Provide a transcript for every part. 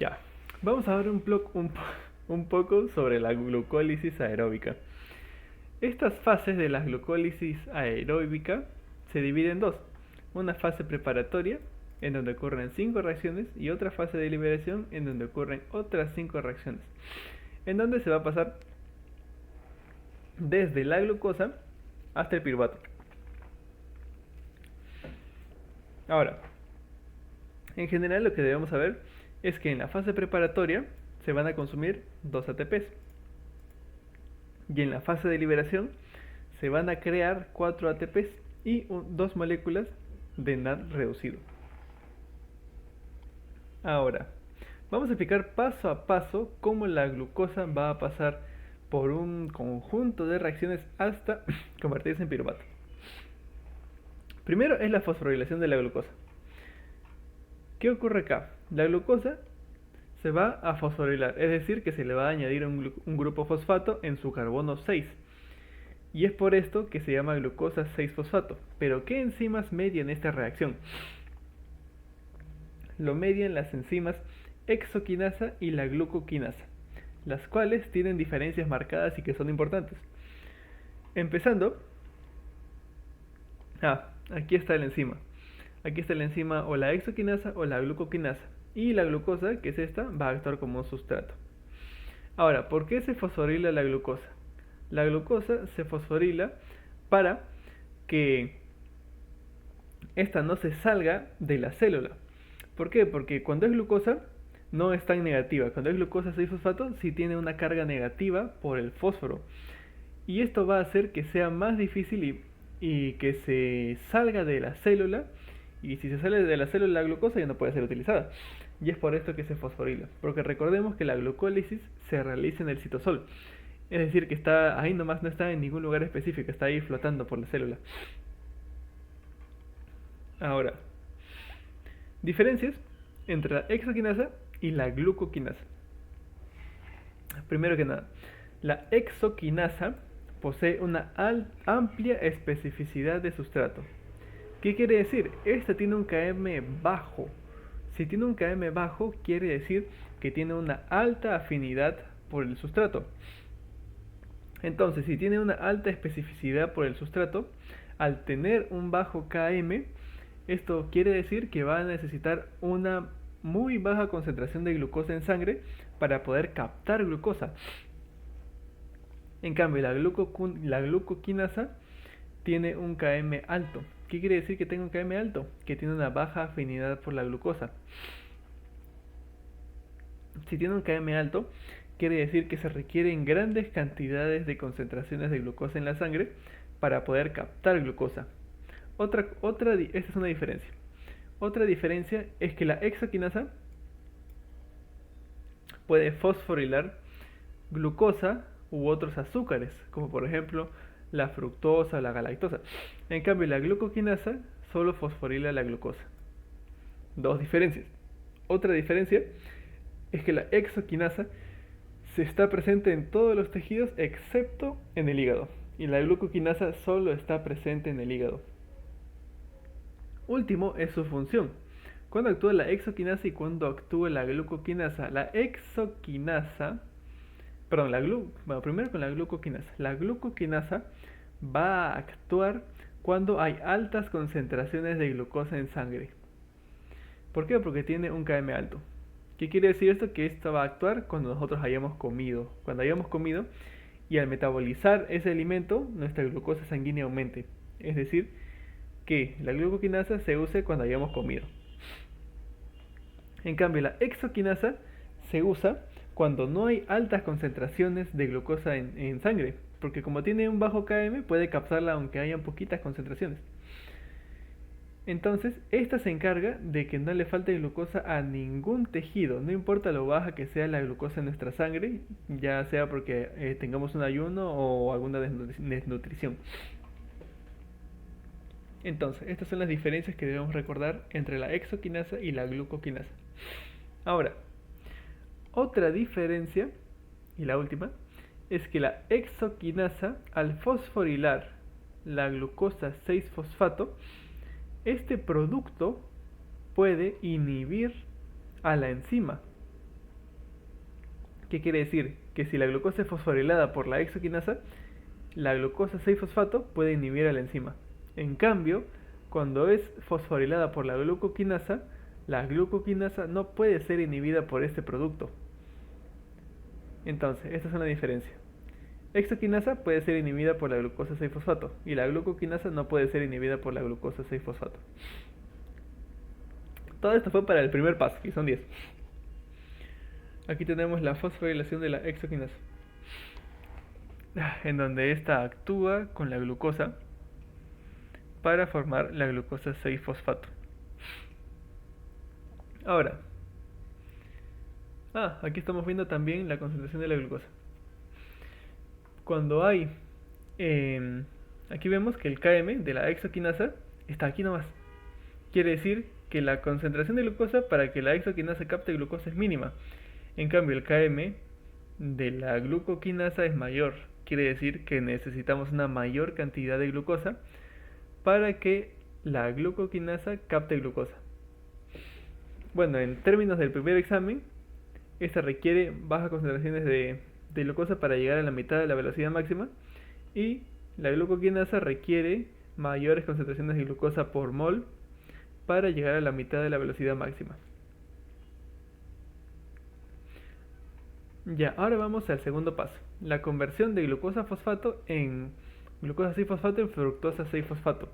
Ya, vamos a ver un poco sobre la glucólisis aeróbica. Estas fases de la glucólisis aeróbica se dividen en dos. Una fase preparatoria, en donde ocurren 5 reacciones, y otra fase de liberación, en donde ocurren otras 5 reacciones. En donde se va a pasar desde la glucosa hasta el piruvato. Ahora, en general lo que debemos saber es que en la fase preparatoria se van a consumir 2 ATPs. Y en la fase de liberación se van a crear 4 ATPs y 2 moléculas de NAD reducido. Ahora, vamos a explicar paso a paso cómo la glucosa va a pasar por un conjunto de reacciones hasta convertirse en piruvato. Primero es la fosforilación de la glucosa. ¿Qué ocurre acá? La glucosa se va a fosforilar, es decir, que se le va a añadir un grupo fosfato en su carbono 6. Y es por esto que se llama glucosa 6-fosfato. Pero ¿qué enzimas median esta reacción? Lo median las enzimas hexoquinasa y la glucoquinasa, las cuales tienen diferencias marcadas y que son importantes. Empezando, aquí está la enzima. Aquí está la enzima o la hexoquinasa o la glucoquinasa. Y la glucosa, que es esta, va a actuar como un sustrato. Ahora, ¿por qué se fosforila la glucosa? La glucosa se fosforila para que esta no se salga de la célula. ¿Por qué? Porque cuando es glucosa no es tan negativa. Cuando es glucosa 6-fosfato sí tiene una carga negativa por el fósforo. Y esto va a hacer que sea más difícil y que se salga de la célula. Y si se sale de la célula la glucosa ya no puede ser utilizada. Y es por esto que se fosforila. Porque recordemos que la glucólisis se realiza en el citosol. Es decir, que está ahí nomás, no está en ningún lugar específico, está ahí flotando por la célula. Ahora, diferencias entre la hexoquinasa y la glucoquinasa. Primero que nada, la hexoquinasa posee una amplia especificidad de sustrato. ¿Qué quiere decir? Esta tiene un km bajo. Si tiene un km bajo, quiere decir que tiene una alta afinidad por el sustrato. Entonces, si tiene una alta especificidad por el sustrato, al tener un bajo km, esto quiere decir que va a necesitar una muy baja concentración de glucosa en sangre para poder captar glucosa. En cambio, la glucoquinasa tiene un km alto. ¿Qué quiere decir que tenga un km alto? Que tiene una baja afinidad por la glucosa. Si tiene un km alto, quiere decir que se requieren grandes cantidades de concentraciones de glucosa en la sangre para poder captar glucosa. Esta es una diferencia. Otra diferencia es que la hexoquinasa puede fosforilar glucosa u otros azúcares, como por ejemplo la fructosa o la galactosa. En cambio, la glucoquinasa solo fosforila la glucosa. Dos diferencias. Otra diferencia es que la hexoquinasa se está presente en todos los tejidos excepto en el hígado, y la glucoquinasa solo está presente en el hígado. Último es su función. Cuando actúa la hexoquinasa y cuando actúa la glucoquinasa. La hexoquinasa, perdón, primero con la glucoquinasa. La glucoquinasa va a actuar cuando hay altas concentraciones de glucosa en sangre. ¿Por qué? Porque tiene un km alto. ¿Qué quiere decir esto? Que esto va a actuar cuando nosotros hayamos comido. Cuando hayamos comido y al metabolizar ese alimento, nuestra glucosa sanguínea aumente. Es decir, que la glucoquinasa se use cuando hayamos comido. En cambio, la hexoquinasa se usa cuando no hay altas concentraciones de glucosa en sangre, porque como tiene un bajo km puede captarla aunque hayan poquitas concentraciones. Entonces, esta se encarga de que no le falte glucosa a ningún tejido, no importa lo baja que sea la glucosa en nuestra sangre, ya sea porque tengamos un ayuno o alguna desnutrición. Entonces, estas son las diferencias que debemos recordar entre la hexoquinasa y la glucoquinasa. Ahora, otra diferencia, y la última, es que la hexoquinasa, al fosforilar la glucosa 6-fosfato, este producto puede inhibir a la enzima. ¿Qué quiere decir? Que si la glucosa es fosforilada por la hexoquinasa, la glucosa 6-fosfato puede inhibir a la enzima. En cambio, cuando es fosforilada por la glucoquinasa no puede ser inhibida por este producto. Entonces, esta es una diferencia. Hexoquinasa puede ser inhibida por la glucosa 6-fosfato y la glucoquinasa no puede ser inhibida por la glucosa 6-fosfato. Todo esto fue para el primer paso, que son 10. Aquí tenemos la fosforilación de la hexoquinasa, en donde esta actúa con la glucosa para formar la glucosa 6-fosfato. Ahora, aquí estamos viendo también la concentración de la glucosa. Cuando hay, aquí vemos que el Km de la hexoquinasa está aquí nomás. Quiere decir que la concentración de glucosa para que la hexoquinasa capte glucosa es mínima. En cambio, el Km de la glucoquinasa es mayor. Quiere decir que necesitamos una mayor cantidad de glucosa para que la glucoquinasa capte glucosa. Bueno, en términos del primer examen, esta requiere bajas concentraciones de glucosa para llegar a la mitad de la velocidad máxima y la glucoquinasa requiere mayores concentraciones de glucosa por mol para llegar a la mitad de la velocidad máxima. Ya, ahora vamos al segundo paso, la conversión de glucosa 6-fosfato en fructosa 6-fosfato.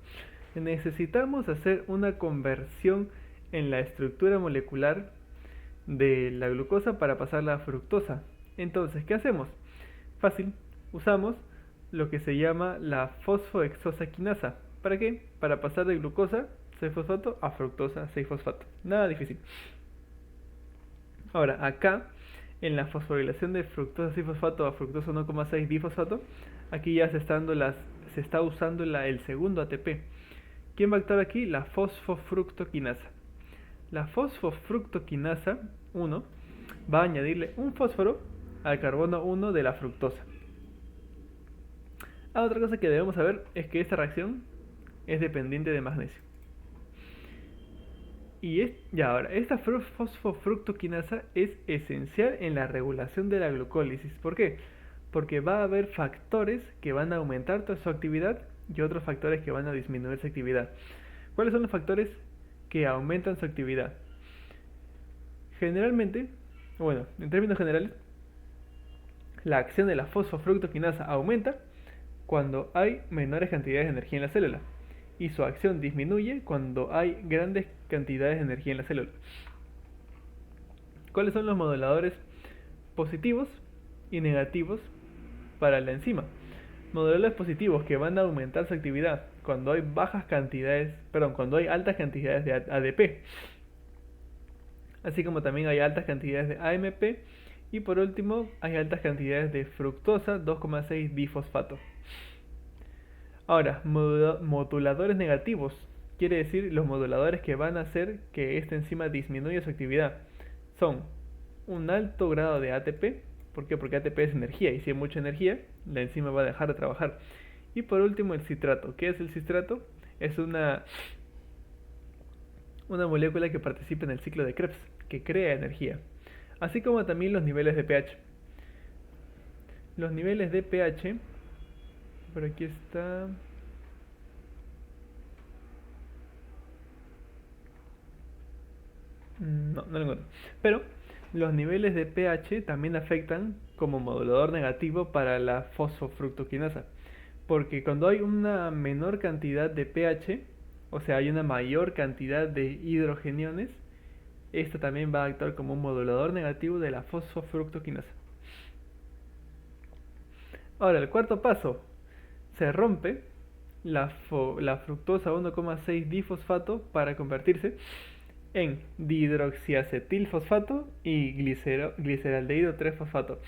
Necesitamos hacer una conversión en la estructura molecular de la glucosa para pasarla a fructosa. Entonces, ¿qué hacemos? Fácil, usamos lo que se llama la fosfohexosa quinasa. ¿Para qué? Para pasar de glucosa 6-fosfato a fructosa 6-fosfato. Nada difícil. Ahora, acá, en la fosforilación de fructosa 6-fosfato a fructosa 1,6-difosfato, aquí ya se está usando el segundo ATP. ¿Quién va a actuar aquí? La fosfofructoquinasa. La fosfofructoquinasa 1 va a añadirle un fósforo al carbono 1 de la fructosa. Otra cosa que debemos saber es que esta reacción es dependiente de magnesio. Ahora, esta fosfofructoquinasa es esencial en la regulación de la glucólisis. ¿Por qué? Porque va a haber factores que van a aumentar toda su actividad y otros factores que van a disminuir su actividad. ¿Cuáles son los factores que aumentan su actividad? Generalmente, en términos generales, la acción de la fosfofructoquinasa aumenta cuando hay menores cantidades de energía en la célula y su acción disminuye cuando hay grandes cantidades de energía en la célula. ¿Cuáles son los moduladores positivos y negativos para la enzima? Moduladores positivos que van a aumentar su actividad cuando hay cuando hay altas cantidades de ADP, así como también hay altas cantidades de AMP y por último hay altas cantidades de fructosa 2,6-difosfato. Ahora, moduladores negativos, quiere decir los moduladores que van a hacer que esta enzima disminuya su actividad, son un alto grado de ATP. ¿Por qué? Porque ATP es energía y si hay mucha energía, la enzima va a dejar de trabajar. Y por último el citrato. ¿Qué es el citrato? Es una molécula que participa en el ciclo de Krebs, que crea energía. Así como también los niveles de pH. Los niveles de pH, por aquí está. No lo encuentro. Pero los niveles de pH también afectan como modulador negativo para la fosfofructoquinasa. Porque cuando hay una menor cantidad de pH, o sea, hay una mayor cantidad de hidrogeniones, esto también va a actuar como un modulador negativo de la fosfofructoquinasa. Ahora, el cuarto paso, se rompe la fructosa 1,6-difosfato para convertirse en dihidroxiacetilfosfato y gliceraldehído 3-fosfato.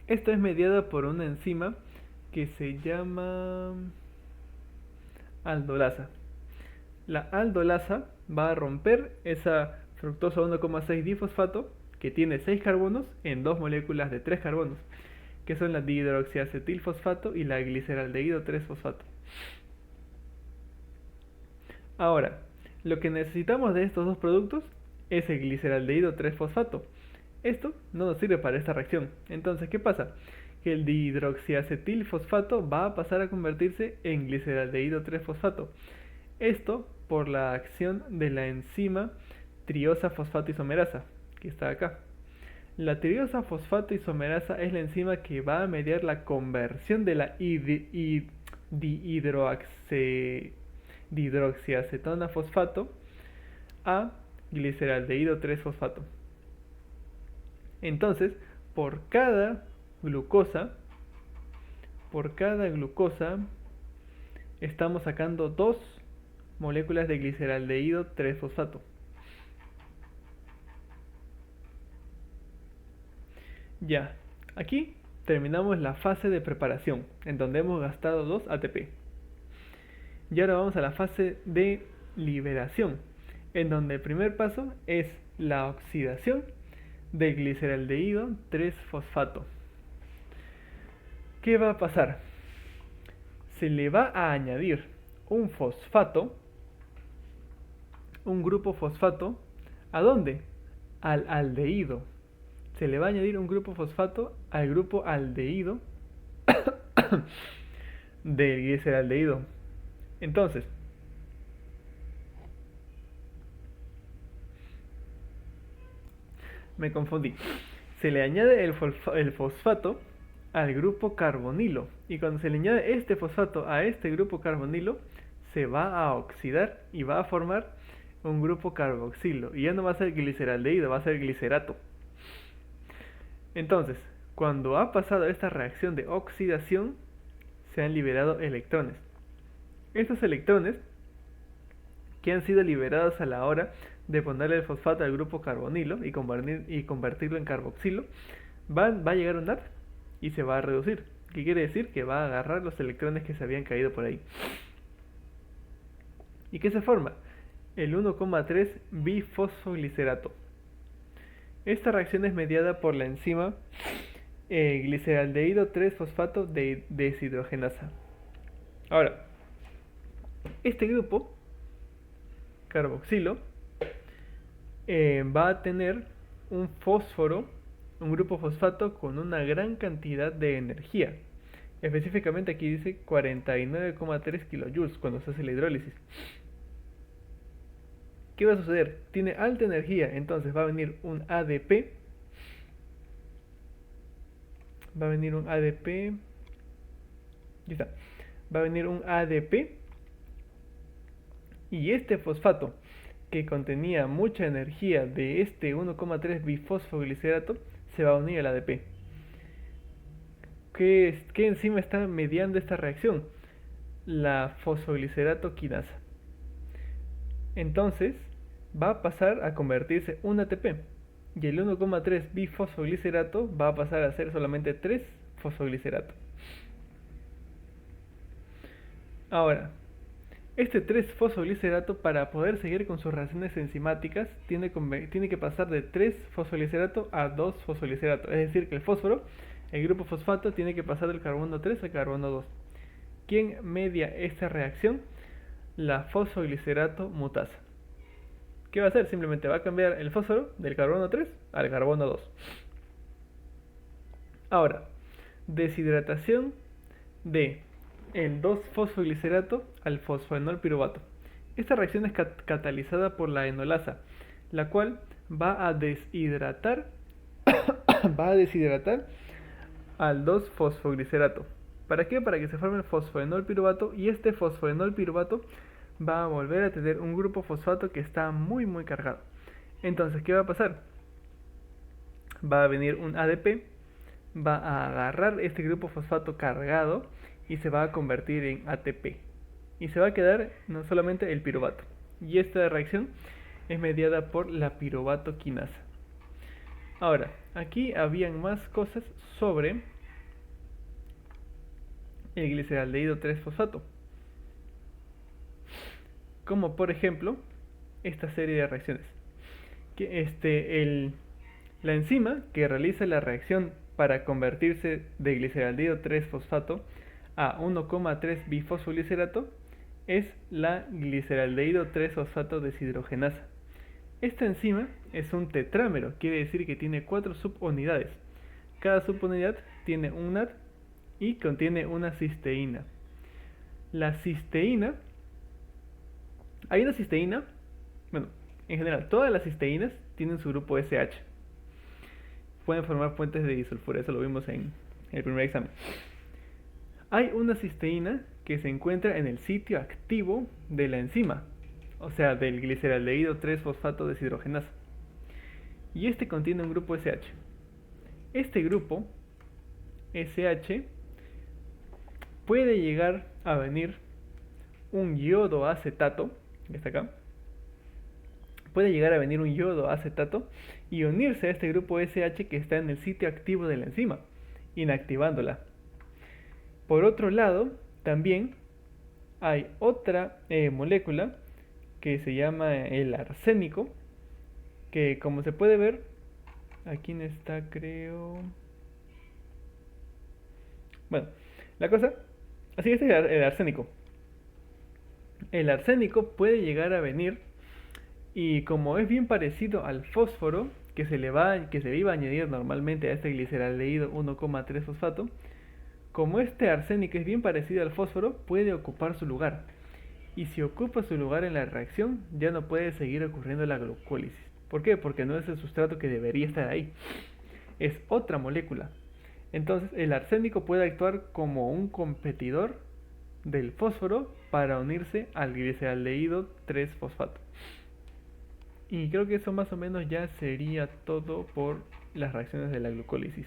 Esto es mediado por una enzima que se llama aldolasa. La aldolasa va a romper esa fructosa 1,6-difosfato que tiene 6 carbonos en 2 moléculas de 3 carbonos, que son la dihidroxiacetilfosfato y la gliceraldehído 3-fosfato. Ahora, lo que necesitamos de estos dos productos es el gliceraldehído 3-fosfato, Esto no nos sirve para esta reacción. Entonces, ¿qué pasa? Que el dihidroxiacetilfosfato va a pasar a convertirse en gliceraldehído 3-fosfato. Esto por la acción de la enzima triosa fosfato isomerasa, que está acá. La triosa fosfato isomerasa es la enzima que va a mediar la conversión de la dihidroxiacetona fosfato a gliceraldehído 3-fosfato. Entonces, por cada glucosa, estamos sacando 2 moléculas de gliceraldehído 3-fosfato. Ya, aquí terminamos la fase de preparación, en donde hemos gastado 2 ATP. Y ahora vamos a la fase de liberación, en donde el primer paso es la oxidación del gliceraldehído 3-fosfato. ¿Qué va a pasar? Se le va a añadir un fosfato, un grupo fosfato, ¿a dónde? Al aldehído. Se le va a añadir un grupo fosfato al grupo aldehído del gliceraldehído. Entonces, me confundí. Se le añade el fosfato al grupo carbonilo, y cuando se le añade este fosfato a este grupo carbonilo, se va a oxidar y va a formar un grupo carboxilo, y ya no va a ser gliceraldehído, va a ser glicerato. Entonces, cuando ha pasado esta reacción de oxidación, se han liberado electrones. Estos electrones, que han sido liberados a la hora de ponerle el fosfato al grupo carbonilo y convertirlo en carboxilo, va a llegar a un NAT y se va a reducir. ¿Qué quiere decir? Que va a agarrar los electrones que se habían caído por ahí. ¿Y qué se forma? El 1,3 bifosfoglicerato. Esta reacción es mediada por la enzima gliceraldehído 3-fosfato de deshidrogenasa. Ahora, este grupo carboxilo va a tener un fósforo, un grupo fosfato con una gran cantidad de energía. Específicamente aquí dice 49,3 kilojoules cuando se hace la hidrólisis. ¿Qué va a suceder? Tiene alta energía, entonces va a venir un ADP. Va a venir un ADP. Ya está. Va a venir un ADP. Y este fosfato, que contenía mucha energía de este 1,3 bifosfoglicerato, se va a unir al ADP. ¿Qué enzima está mediando esta reacción? La fosfoglicerato quinasa. Entonces, va a pasar a convertirse un ATP. Y el 1,3 bifosfoglicerato va a pasar a ser solamente 3 fosfoglicerato. Ahora, este 3-fosfoglicerato, para poder seguir con sus reacciones enzimáticas, tiene que pasar de 3-fosfoglicerato a 2-fosfoglicerato. Es decir, que el fósforo, el grupo fosfato, tiene que pasar del carbono 3 al carbono 2. ¿Quién media esta reacción? La fosfoglicerato mutasa. ¿Qué va a hacer? Simplemente va a cambiar el fósforo del carbono 3 al carbono 2. Ahora, deshidratación de el 2-fosfoglicerato al fosfoenol piruvato. Esta reacción es catalizada por la enolasa, la cual va a deshidratar al 2-fosfoglicerato. ¿Para qué? Para que se forme el fosfoenol piruvato, y este fosfoenol piruvato va a volver a tener un grupo fosfato que está muy cargado. Entonces, ¿qué va a pasar? Va a venir un ADP, va a agarrar este grupo fosfato cargado y se va a convertir en ATP. Y se va a quedar no solamente el piruvato. Y esta reacción es mediada por la piruvato quinasa. Ahora, aquí habían más cosas sobre el gliceraldehído 3-fosfato. Como por ejemplo, esta serie de reacciones. La enzima que realiza la reacción para convertirse de gliceraldehído 3-fosfato a 1,3 bifosfoglicerato es la gliceraldehído 3-fosfato deshidrogenasa. Esta enzima es un tetrámero, quiere decir que tiene 4 subunidades. Cada subunidad tiene un NAD y contiene una cisteína. La cisteína, hay una cisteína, bueno, en general todas las cisteínas tienen su grupo SH. Pueden formar puentes de disulfuro, eso lo vimos en el primer examen. Hay una cisteína que se encuentra en el sitio activo de la enzima, o sea, del gliceraldehído 3-fosfato deshidrogenasa. Y este contiene un grupo SH. Este grupo SH puede llegar a venir un yodo acetato, que está acá, puede llegar a venir un yodo acetato y unirse a este grupo SH que está en el sitio activo de la enzima, inactivándola. Por otro lado, también hay otra molécula que se llama el arsénico, que como se puede ver, aquí no está, creo. Bueno, la cosa, así es el arsénico. El arsénico puede llegar a venir y como es bien parecido al fósforo que se le iba a añadir normalmente a este gliceraldehído 1,3 fosfato, como este arsénico es bien parecido al fósforo, puede ocupar su lugar. Y si ocupa su lugar en la reacción, ya no puede seguir ocurriendo la glucólisis. ¿Por qué? Porque no es el sustrato que debería estar ahí. Es otra molécula. Entonces el arsénico puede actuar como un competidor del fósforo para unirse al gliceraldehído 3-fosfato. Y creo que eso más o menos ya sería todo por las reacciones de la glucólisis.